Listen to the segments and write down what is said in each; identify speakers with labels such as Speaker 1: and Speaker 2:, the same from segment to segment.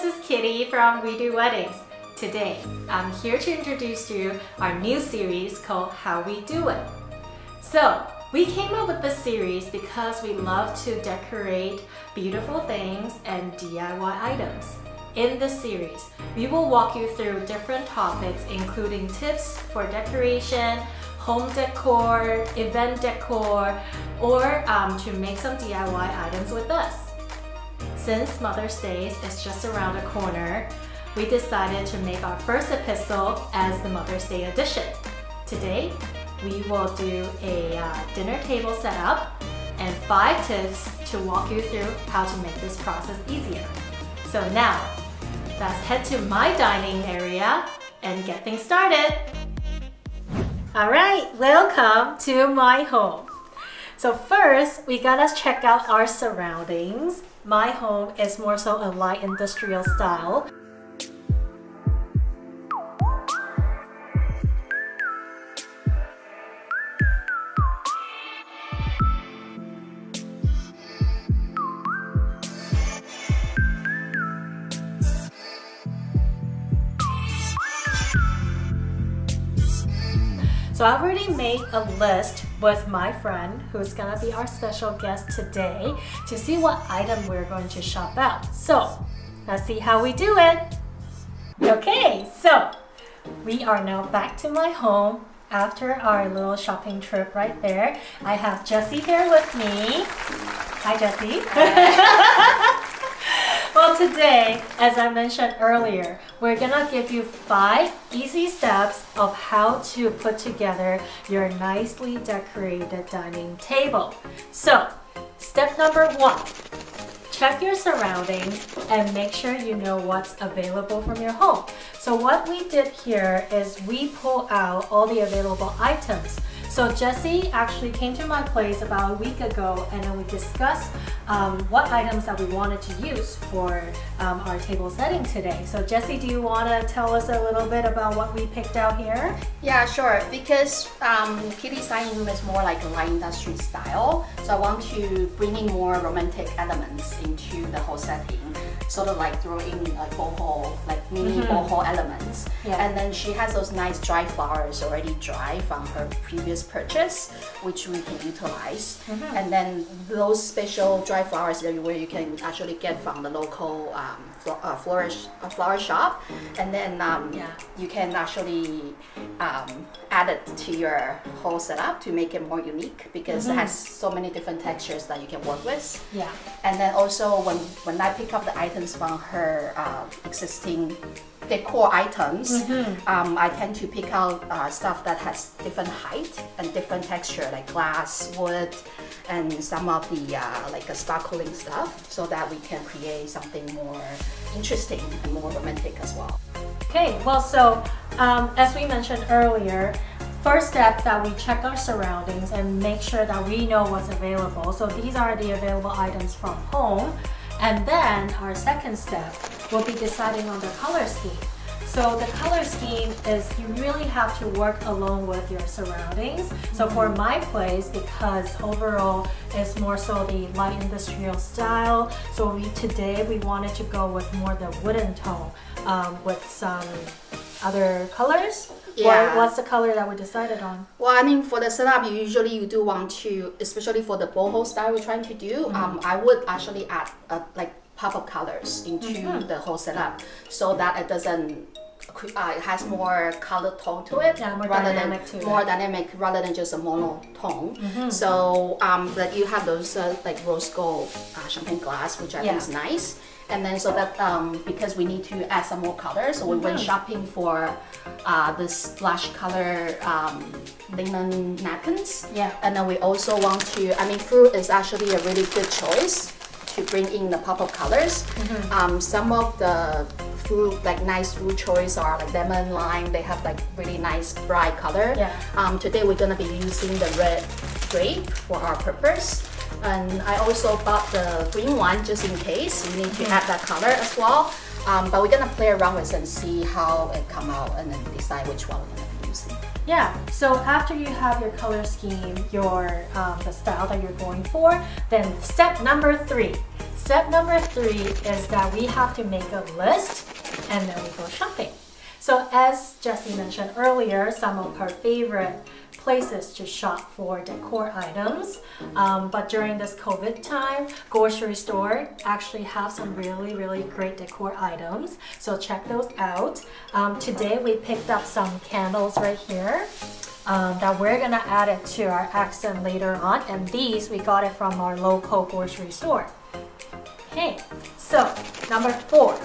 Speaker 1: this is Kitty from WeDo Weddings. Today, I'm here to introduce you our new series called How We Do It. So, we came up with this series because we love to decorate beautiful things and DIY items. In this series, we will walk you through different topics including tips for decoration, home decor, event decor, or to make some DIY items with us. Since Mother's Day is just around the corner, we decided to make our first episode as the Mother's Day edition. Today, we will do a dinner table setup and 5 tips to walk you through how to make this process easier. So now, let's head to my dining area and get things started. Alright, welcome to my home. So first, we gotta check out our surroundings. My home is more so a light industrial style. So I already made a list with my friend who's gonna be our special guest today to see what item we're going to shop out. So let's see how we do it. Okay, so we are now back to my home after our little shopping trip right there. I have Jessie here with me. Hi, Jessie. Well, today, as I mentioned earlier, we're gonna give you 5 easy steps of how to put together your nicely decorated dining table. So, step number 1, check your surroundings and make sure you know what's available from your home. So what we did here is we pull out all the available items. So Jessie actually came to my place about a week ago and then we discussed what items that we wanted to use for our table setting today. So Jessie, do you want to tell us a little bit about what we picked out here?
Speaker 2: Yeah, sure. Because Kitty's dining room is more like a light industry style. So I want to bring in more romantic elements into the whole setting. Sort of like throw in like boho, like mini boho elements. Yeah. And then she has those nice dry flowers already dry from her previous purchase, which we can utilize. And then those special dry flowers where you can actually get from the local flower shop, and then you can actually add it to your whole setup to make it more unique because it has so many different textures that you can work with. Yeah. And then also when I pick up the items from her existing decor items, I tend to pick out stuff that has different height and different texture, like glass, wood, and some of the like a sparkling stuff, so that we can create something more interesting and more romantic as well.
Speaker 1: Okay, well, so as we mentioned earlier, first step that we check our surroundings and make sure that we know what's available. So these are the available items from home. And then our second step will be deciding on the color scheme. So the color scheme is you really have to work along with your surroundings. So for my place, because overall it's more so the light industrial style, so today we wanted to go with more the wooden tone with some other colors. Yeah. What's the color that we decided on?
Speaker 2: Well, I mean, for the setup, you do want to, especially for the boho style we're trying to do, I would actually add like pop-up colors into the whole setup so that it doesn't, it has more color tone to it,
Speaker 1: more
Speaker 2: dynamic rather than just a monotone. So that you have those like rose gold champagne glass, which I think is nice. And then so that because we need to add some more color, so we went shopping for this splash color linen napkins. Yeah. And then we also want to, I mean, fruit is actually a really good choice to bring in the pop-up colors. Some of the fruit, like nice fruit choice are like lemon, lime. They have like really nice bright color. Yeah. Today we're gonna be using the red grape for our purpose. And I also bought the green one just in case we need to add that color as well. But we're gonna play around with it and see how it come out and then decide which one we're gonna be using.
Speaker 1: Yeah, so after you have your color scheme, the style that you're going for, then step number 3. Step number 3 is that we have to make a list and then we go shopping. So as Jessie mentioned earlier, some of her favorite places to shop for decor items, but during this COVID time, grocery store actually have some really great decor items, so check those out. Today we picked up some candles right here that we're gonna add it to our accent later on, and these we got it from our local grocery store. Okay, so step number 4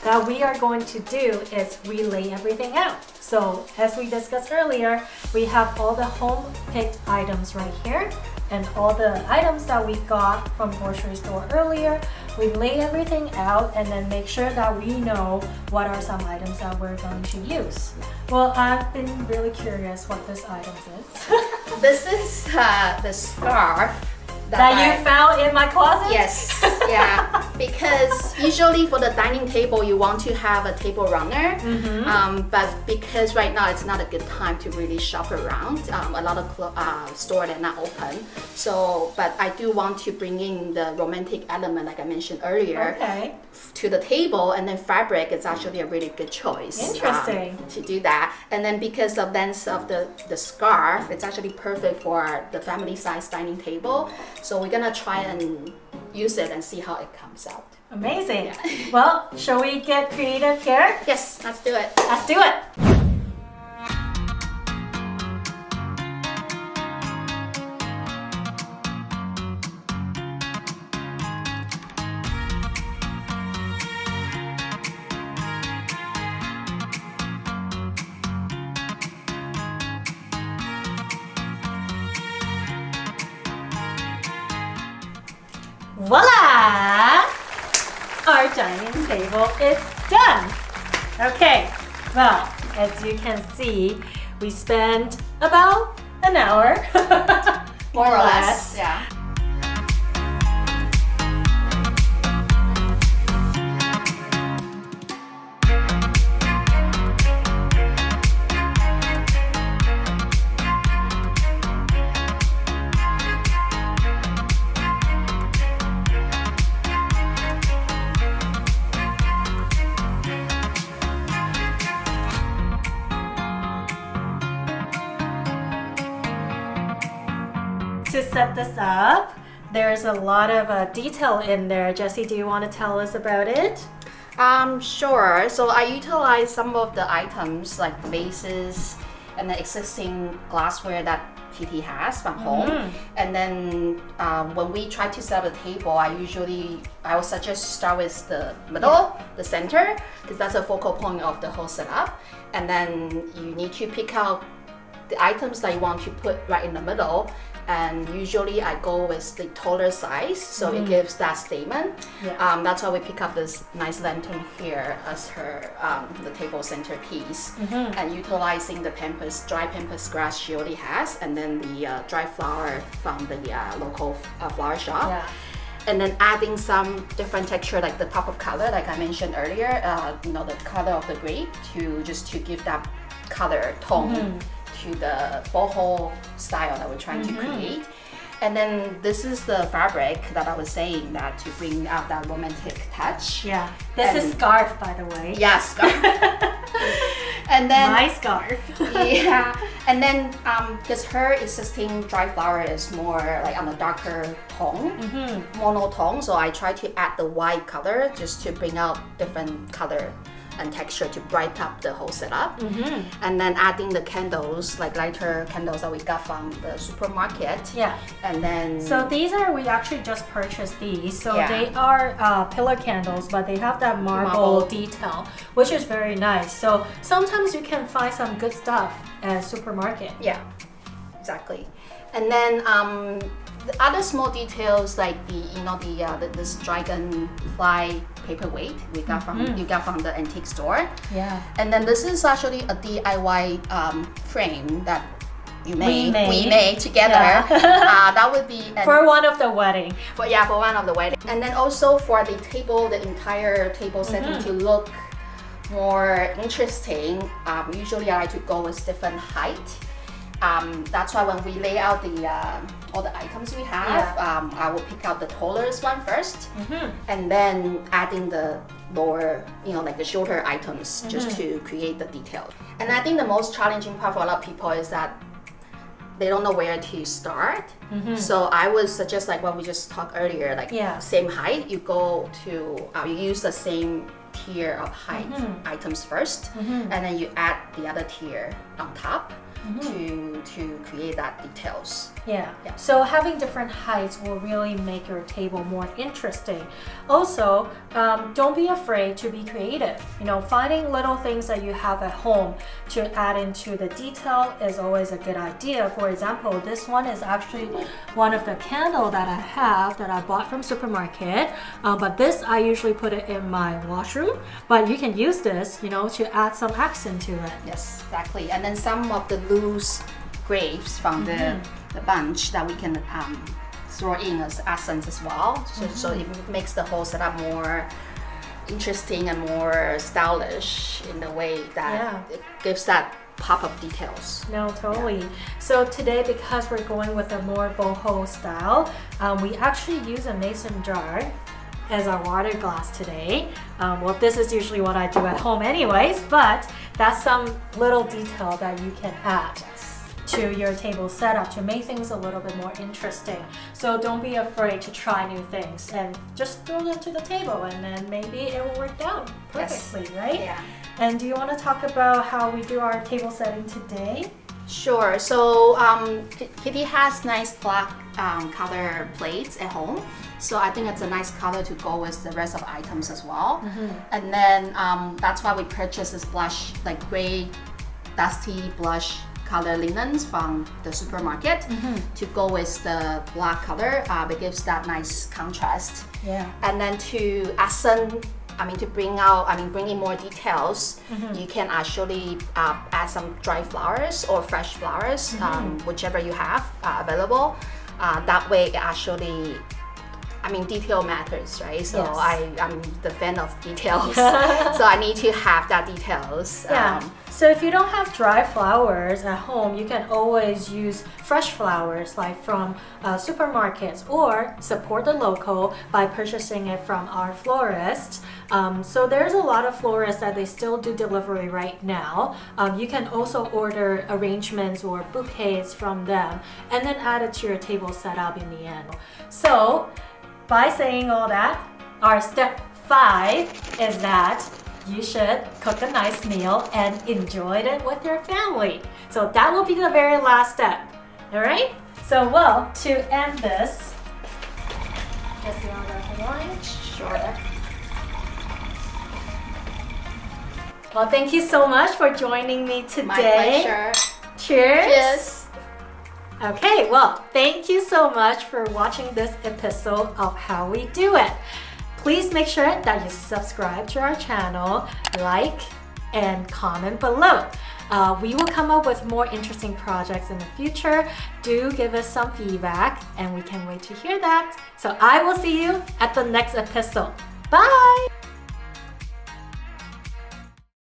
Speaker 1: that we are going to do is we lay everything out. So as we discussed earlier, we have all the home picked items right here and all the items that we got from grocery store earlier. We lay everything out and then make sure that we know what are some items that we're going to use. Well, I've been really curious what this item is.
Speaker 2: This is the scarf
Speaker 1: that you found in my closet?
Speaker 2: Yes, yeah. Because usually for the dining table, you want to have a table runner. But because right now it's not a good time to really shop around, a lot of stores are not open. So, but I do want to bring in the romantic element, like I mentioned earlier, to the table, and then fabric is actually a really good choice.
Speaker 1: Interesting.
Speaker 2: To do that. And then because of the length of the scarf, it's actually perfect for the family size dining table. So we're gonna try and use it and see how it comes out.
Speaker 1: Amazing. Yeah. Well, shall we get creative here?
Speaker 2: Yes, let's do it.
Speaker 1: Let's do it. Voila! Our dining table is done. Okay, well, as you can see, we spent about an hour.
Speaker 2: More or less, yeah.
Speaker 1: To set this up, there's a lot of detail in there. Jessie, do you want to tell us about it?
Speaker 2: Sure. So I utilize some of the items like vases and the existing glassware that PT has from home. And then when we try to set up a table, I would suggest to start with the middle, the center, because that's a focal point of the whole setup. And then you need to pick out the items that you want to put right in the middle. And usually I go with the taller size, so it gives that statement. That's why we pick up this nice lantern here as her the table centerpiece, and utilizing the dry pampas grass she already has, and then the dry flower from the local flower shop. And then adding some different texture, like the pop of color, like I mentioned earlier, you know, the color of the grape, to give that color tone to the boho style that we're trying to create. And then this is the fabric that I was saying, that to bring out that romantic touch.
Speaker 1: Yeah, this is scarf, by the way.
Speaker 2: Yeah, scarf. And then
Speaker 1: my scarf.
Speaker 2: Yeah, and then because her existing dry flower is more like on a darker tone, monotone, so I try to add the white color just to bring out different color and texture to brighten up the whole setup. And then adding the candles, like lighter candles that we got from the supermarket. And then
Speaker 1: so these are, we actually just purchased these, so they are pillar candles, but they have that marble detail, which is very nice. So sometimes you can find some good stuff at a supermarket.
Speaker 2: Yeah, exactly. And then the other small details, like this dragonfly paperweight we got from the antique store. And then this is actually a DIY frame that we made together. That would be
Speaker 1: for one of the wedding.
Speaker 2: For one of the wedding. And then also for the table, the entire table setting to look more interesting. Usually I like to go with different height. That's why when we lay out all the items we have. I will pick out the tallest one first, and then adding the lower, like the shorter items, just to create the detail. And I think the most challenging part for a lot of people is that they don't know where to start. So I would suggest, like what we just talked earlier, like same height, you go to, you use the same tier of height items first, and then you add the other tier on top to create that details.
Speaker 1: So having different heights will really make your table more interesting. Also, don't be afraid to be creative. Finding little things that you have at home to add into the detail is always a good idea. For example, this one is actually one of the candles that I have that I bought from supermarket. But this, I usually put it in my washroom. But you can use this, to add some accent to it.
Speaker 2: Yes, exactly. And then some of the loose grapes from the bunch that we can throw in as accents as well. So it makes the whole setup more interesting and more stylish in the way that it gives that pop of details.
Speaker 1: No, totally. So today, because we're going with a more boho style, we actually use a mason jar as our water glass today. Well, this is usually what I do at home anyways, but that's some little detail that you can add to your table setup to make things a little bit more interesting. So don't be afraid to try new things and just throw them to the table, and then maybe it will work out perfectly, right?
Speaker 2: Yeah.
Speaker 1: And do you want to talk about how we do our table setting today?
Speaker 2: Sure. So Kitty has nice black color plates at home. So I think it's a nice color to go with the rest of the items as well. And then that's why we purchased this blush, like gray, dusty blush color linens from the supermarket to go with the black color. It gives that nice contrast. And then to accent, to bring in more details, you can actually add some dry flowers or fresh flowers, whichever you have available. That way it actually, detail matters, right? So I'm the fan of details. So I need to have that details.
Speaker 1: So if you don't have dry flowers at home, you can always use fresh flowers like from supermarkets, or support the local by purchasing it from our florist. So there's a lot of florists that they still do delivery right now. You can also order arrangements or bouquets from them and then add it to your table setup in the end. So by saying all that, our step 5 is that you should cook a nice meal and enjoy it with your family. So that will be the very last step. All right? So, well, to end this, just you want to go for lunch?
Speaker 2: Sure.
Speaker 1: Well, thank you so much for joining me today.
Speaker 2: My pleasure.
Speaker 1: Cheers.
Speaker 2: Cheers.
Speaker 1: Okay, well, thank you so much for watching this episode of How We Do It. Please make sure that you subscribe to our channel, like, and comment below. We will come up with more interesting projects in the future. Do give us some feedback, and we can't wait to hear that. So I will see you at the next episode. Bye!